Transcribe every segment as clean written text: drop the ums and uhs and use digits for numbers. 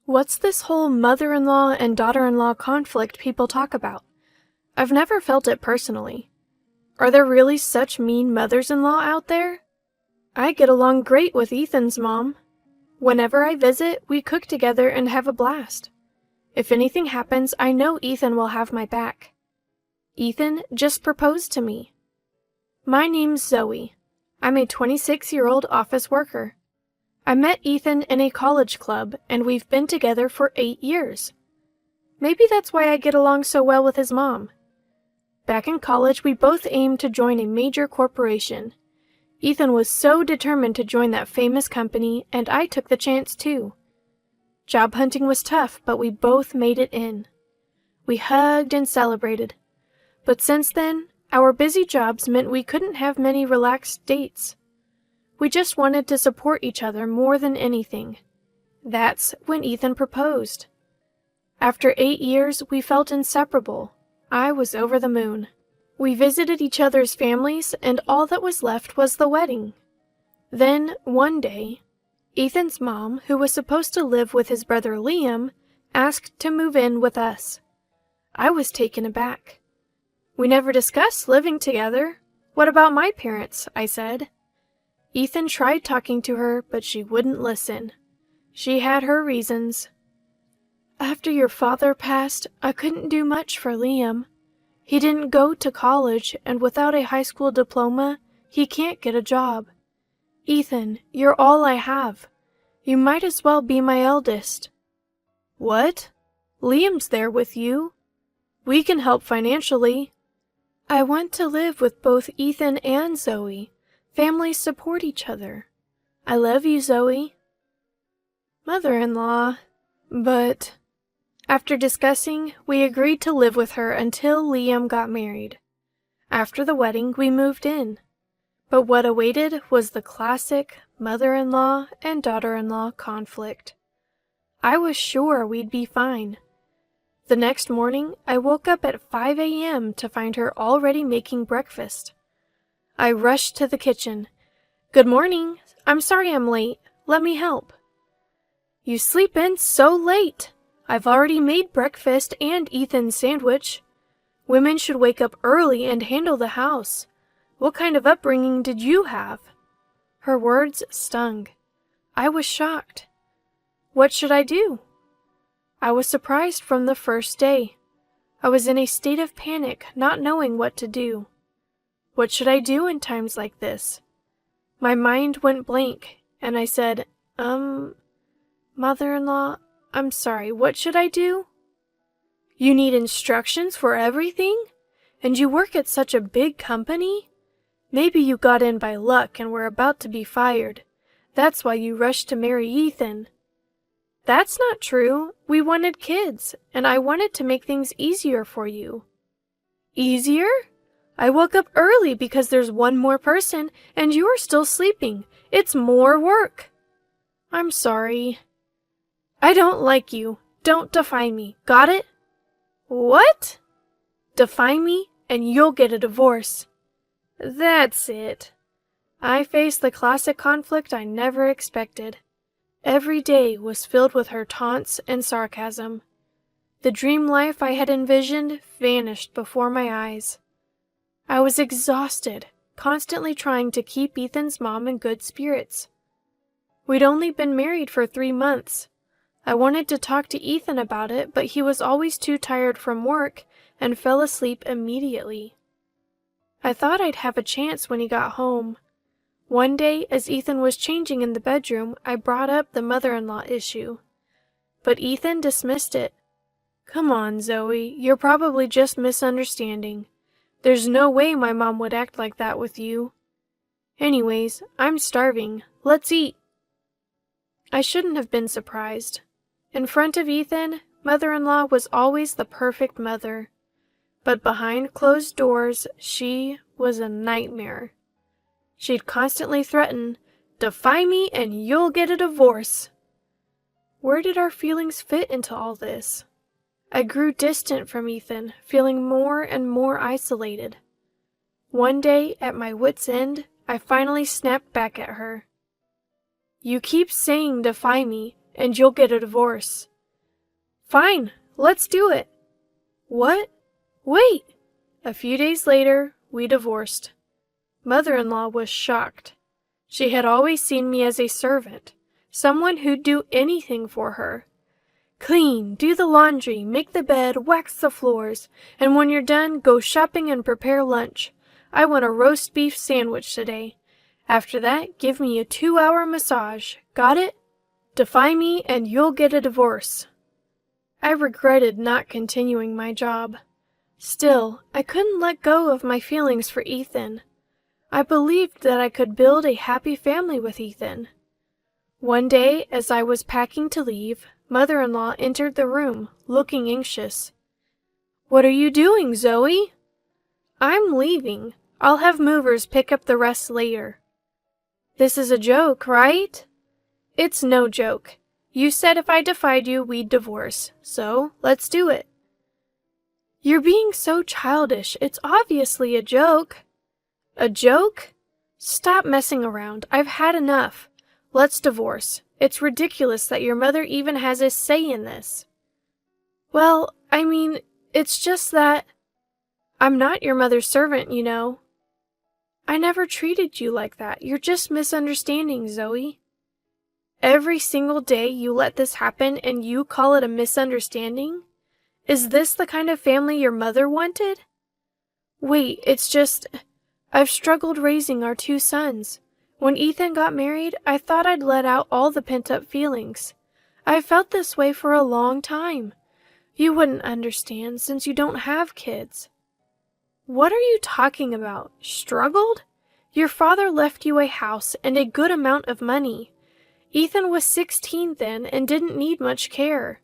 What's this whole mother-in-law and daughter-in-law conflict people talk about? I've never felt it personally. Are there really such mean mothers-in-law out there? I get along great with Ethan's mom. Whenever I visit, we cook together and have a blast. If anything happens, I know Ethan will have my back. Ethan just proposed to me. My name's Zoe. I'm a 26-year-old office worker. I met Ethan in a college club, and we've been together for 8 years. Maybe that's why I get along so well with his mom. Back in college, we both aimed to join a major corporation. Ethan was so determined to join that famous company, and I took the chance too. Job hunting was tough, but we both made it in. We hugged and celebrated. But since then, our busy jobs meant we couldn't have many relaxed dates. We just wanted to support each other more than anything. That's when Ethan proposed. After 8 years, we felt inseparable. I was over the moon. We visited each other's families, and all that was left was the wedding. Then, one day, Ethan's mom, who was supposed to live with his brother Liam, asked to move in with us. I was taken aback. We never discussed living together. What about my parents? I said. Ethan tried talking to her, but she wouldn't listen. She had her reasons. After your father passed, I couldn't do much for Liam. He didn't go to college, and without a high school diploma, he can't get a job. Ethan, you're all I have. You might as well be my eldest. What? Liam's there with you. We can help financially. I want to live with both Ethan and Zoe. Families support each other. I love you, Zoe. Mother-in-law, but... After discussing, we agreed to live with her until Liam got married. After the wedding, we moved in. But what awaited was the classic mother-in-law and daughter-in-law conflict. I was sure we'd be fine. The next morning, I woke up at 5 a.m. to find her already making breakfast. I rushed to the kitchen. Good morning. I'm sorry I'm late. Let me help. You sleep in so late. I've already made breakfast and Ethan's sandwich. Women should wake up early and handle the house. What kind of upbringing did you have? Her words stung. I was shocked. What should I do? I was surprised from the first day. I was in a state of panic, not knowing what to do. What should I do in times like this? My mind went blank, and I said, Mother-in-law, I'm sorry, what should I do? You need instructions for everything? And you work at such a big company? Maybe you got in by luck and were about to be fired. That's why you rushed to marry Ethan. That's not true. We wanted kids, and I wanted to make things easier for you. Easier? I woke up early because there's one more person, and you're still sleeping. It's more work. I'm sorry. I don't like you. Don't defy me. Got it? What? Defy me, and you'll get a divorce. That's it. I faced the classic conflict I never expected. Every day was filled with her taunts and sarcasm. The dream life I had envisioned vanished before my eyes. I was exhausted, constantly trying to keep Ethan's mom in good spirits. We'd only been married for 3 months. I wanted to talk to Ethan about it, but he was always too tired from work and fell asleep immediately. I thought I'd have a chance when he got home. One day, as Ethan was changing in the bedroom, I brought up the mother-in-law issue. But Ethan dismissed it. Come on, Zoe, you're probably just misunderstanding. There's no way my mom would act like that with you. Anyways, I'm starving. Let's eat. I shouldn't have been surprised. In front of Ethan, mother-in-law was always the perfect mother. But behind closed doors, she was a nightmare. She'd constantly threaten, defy me and you'll get a divorce. Where did our feelings fit into all this? I grew distant from Ethan, feeling more and more isolated. One day, at my wit's end, I finally snapped back at her. You keep saying defy me, and you'll get a divorce. Fine, let's do it. What? Wait! A few days later, we divorced. Mother-in-law was shocked. She had always seen me as a servant, someone who'd do anything for her. Clean, do the laundry, make the bed, wax the floors, and when you're done, go shopping and prepare lunch. I want a roast beef sandwich today. After that, give me a 2-hour massage. Got it? Defy me and you'll get a divorce. I regretted not continuing my job. Still, I couldn't let go of my feelings for Ethan. I believed that I could build a happy family with Ethan. One day, as I was packing to leave, Mother-in-law entered the room, looking anxious. "What are you doing, Zoe?" "I'm leaving. I'll have movers pick up the rest later." "This is a joke, right?" "It's no joke. You said if I defied you, we'd divorce, so let's do it." "You're being so childish. It's obviously a joke." "A joke? Stop messing around. I've had enough. Let's divorce. It's ridiculous that your mother even has a say in this." "Well, I mean, it's just that I'm not your mother's servant, you know." "I never treated you like that. You're just misunderstanding, Zoe." "Every single day you let this happen and you call it a misunderstanding? Is this the kind of family your mother wanted?" "Wait, it's just I've struggled raising our 2 sons. When Ethan got married, I thought I'd let out all the pent-up feelings. I've felt this way for a long time. You wouldn't understand since you don't have kids." "What are you talking about? Struggled? Your father left you a house and a good amount of money. Ethan was 16 then and didn't need much care."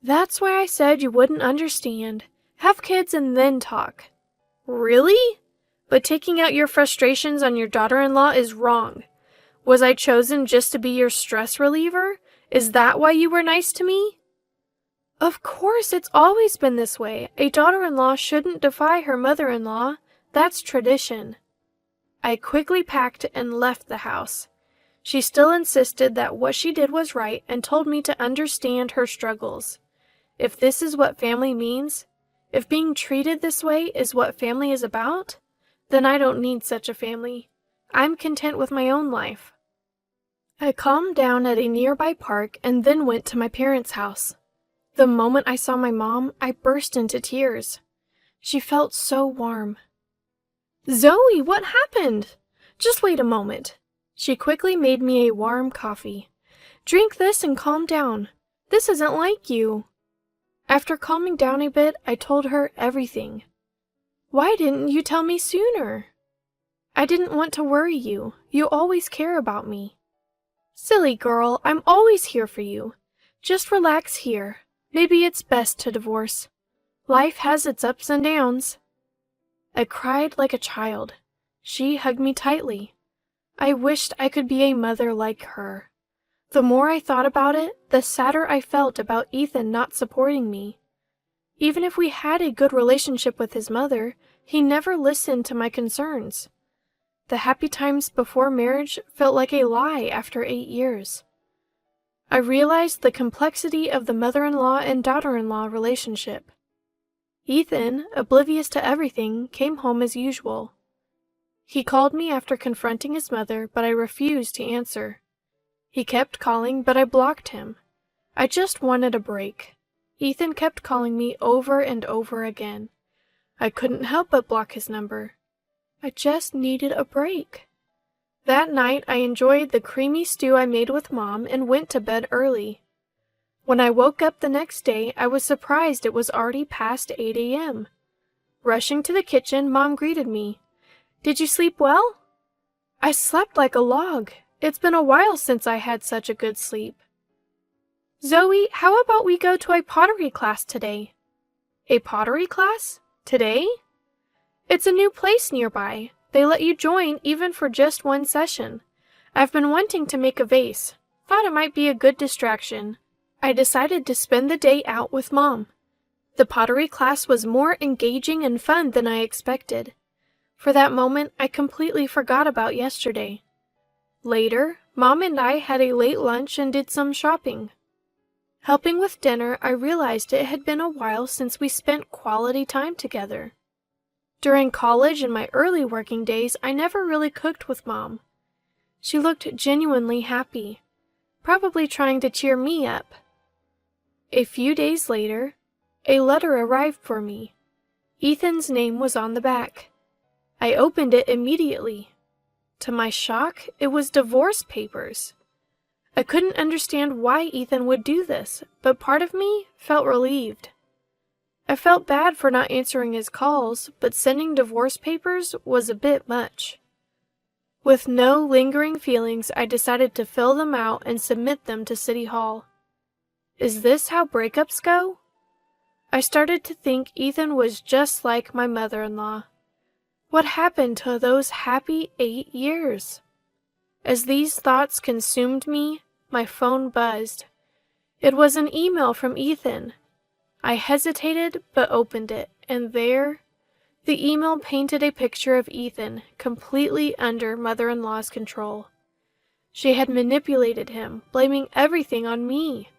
"That's why I said you wouldn't understand. Have kids and then talk." "Really? But taking out your frustrations on your daughter-in-law is wrong. Was I chosen just to be your stress reliever? Is that why you were nice to me?" "Of course, it's always been this way. A daughter-in-law shouldn't defy her mother-in-law. That's tradition." I quickly packed and left the house. She still insisted that what she did was right and told me to understand her struggles. If this is what family means, if being treated this way is what family is about, then I don't need such a family. I'm content with my own life. I calmed down at a nearby park and then went to my parents' house. The moment I saw my mom, I burst into tears. She felt so warm. "Zoe, what happened? Just wait a moment." She quickly made me a warm coffee. "Drink this and calm down. This isn't like you." After calming down a bit, I told her everything. "Why didn't you tell me sooner?" "I didn't want to worry you. You always care about me." "Silly girl, I'm always here for you. Just relax here. Maybe it's best to divorce. Life has its ups and downs." I cried like a child. She hugged me tightly. I wished I could be a mother like her. The more I thought about it, the sadder I felt about Ethan not supporting me. Even if we had a good relationship with his mother, he never listened to my concerns. The happy times before marriage felt like a lie after 8 years. I realized the complexity of the mother-in-law and daughter-in-law relationship. Ethan, oblivious to everything, came home as usual. He called me after confronting his mother, but I refused to answer. He kept calling, but I blocked him. I just wanted a break. Ethan kept calling me over and over again. I couldn't help but block his number. I just needed a break. That night, I enjoyed the creamy stew I made with Mom and went to bed early. When I woke up the next day, I was surprised it was already past 8 a.m. Rushing to the kitchen, Mom greeted me. "Did you sleep well?" "I slept like a log. It's been a while since I had such a good sleep." "Zoe, how about we go to a pottery class today?" "A pottery class? Today?" "It's a new place nearby. They let you join even for just one session. I've been wanting to make a vase. Thought it might be a good distraction. I decided to spend the day out with Mom. The pottery class was more engaging and fun than I expected. For that moment, I completely forgot about yesterday. Later, Mom and I had a late lunch and did some shopping. Helping with dinner, I realized it had been a while since we spent quality time together. During college and my early working days, I never really cooked with Mom. She looked genuinely happy, probably trying to cheer me up. A few days later, a letter arrived for me. Ethan's name was on the back. I opened it immediately. To my shock, it was divorce papers. I couldn't understand why Ethan would do this, but part of me felt relieved. I felt bad for not answering his calls, but sending divorce papers was a bit much. With no lingering feelings, I decided to fill them out and submit them to City Hall. Is this how breakups go? I started to think Ethan was just like my mother-in-law. What happened to those happy 8 years? As these thoughts consumed me, my phone buzzed. It was an email from Ethan. I hesitated but opened it, and there, the email painted a picture of Ethan completely under mother-in-law's control. She had manipulated him, blaming everything on me.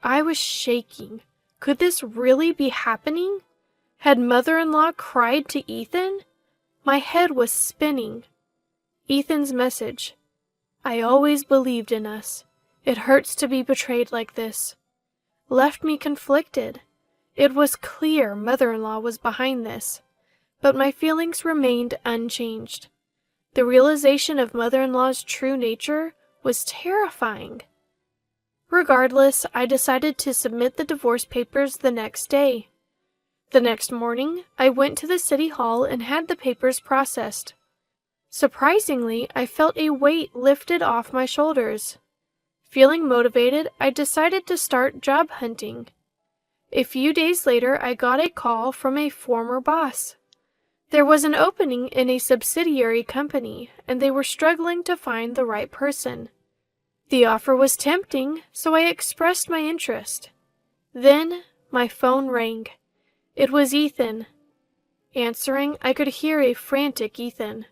I was shaking. Could this really be happening? Had mother-in-law cried to Ethan? My head was spinning. Ethan's message. I always believed in us. It hurts to be betrayed like this. Left me conflicted. It was clear mother-in-law was behind this, but my feelings remained unchanged. The realization of mother-in-law's true nature was terrifying. Regardless, I decided to submit the divorce papers the next day. The next morning, I went to the city hall and had the papers processed. Surprisingly, I felt a weight lifted off my shoulders. Feeling motivated, I decided to start job hunting. A few days later, I got a call from a former boss. There was an opening in a subsidiary company, and they were struggling to find the right person. The offer was tempting, so I expressed my interest. Then, my phone rang. It was Ethan. Answering, I could hear a frantic Ethan.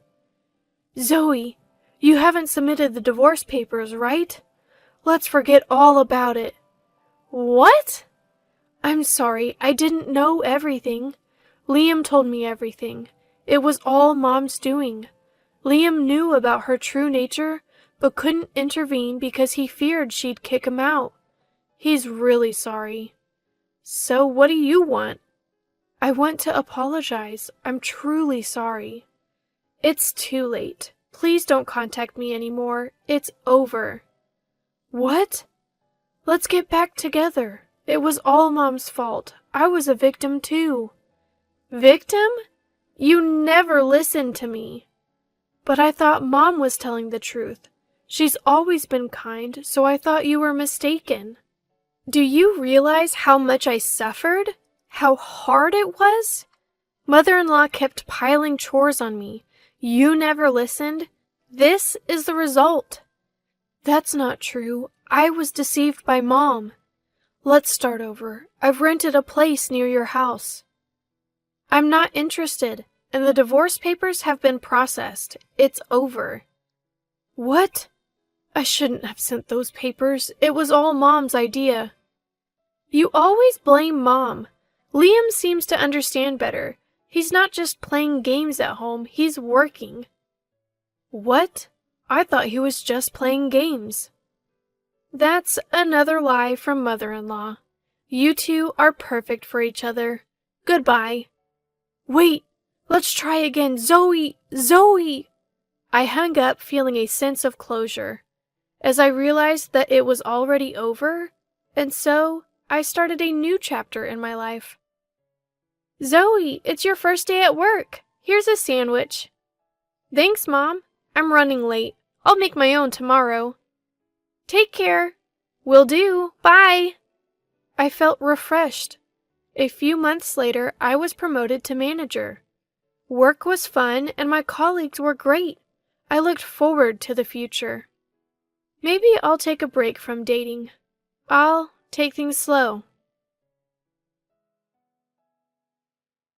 Zoe, you haven't submitted the divorce papers, right? Let's forget all about it. What? I'm sorry, I didn't know everything. Liam told me everything. It was all Mom's doing. Liam knew about her true nature, but couldn't intervene because he feared she'd kick him out. He's really sorry. So what do you want? I want to apologize. I'm truly sorry. It's too late. Please don't contact me anymore. It's over. What? Let's get back together. It was all Mom's fault. I was a victim too. Victim? You never listened to me. But I thought Mom was telling the truth. She's always been kind, so I thought you were mistaken. Do you realize how much I suffered? How hard it was? Mother-in-law kept piling chores on me. You never listened. This is the result. That's not true. I was deceived by Mom. Let's start over. I've rented a place near your house. I'm not interested, and the divorce papers have been processed. It's over. What? I shouldn't have sent those papers. It was all Mom's idea. You always blame Mom. Liam seems to understand better. He's not just playing games at home, he's working. What? I thought he was just playing games. That's another lie from mother-in-law. You two are perfect for each other. Goodbye. Wait, let's try again. Zoe! Zoe! I hung up feeling a sense of closure, as I realized that it was already over, and so I started a new chapter in my life. Zoe, it's your first day at work. Here's a sandwich. Thanks, Mom. I'm running late. I'll make my own tomorrow. Take care. Will do. Bye. I felt refreshed. A few months later, I was promoted to manager. Work was fun and my colleagues were great. I looked forward to the future. Maybe I'll take a break from dating. I'll take things slow.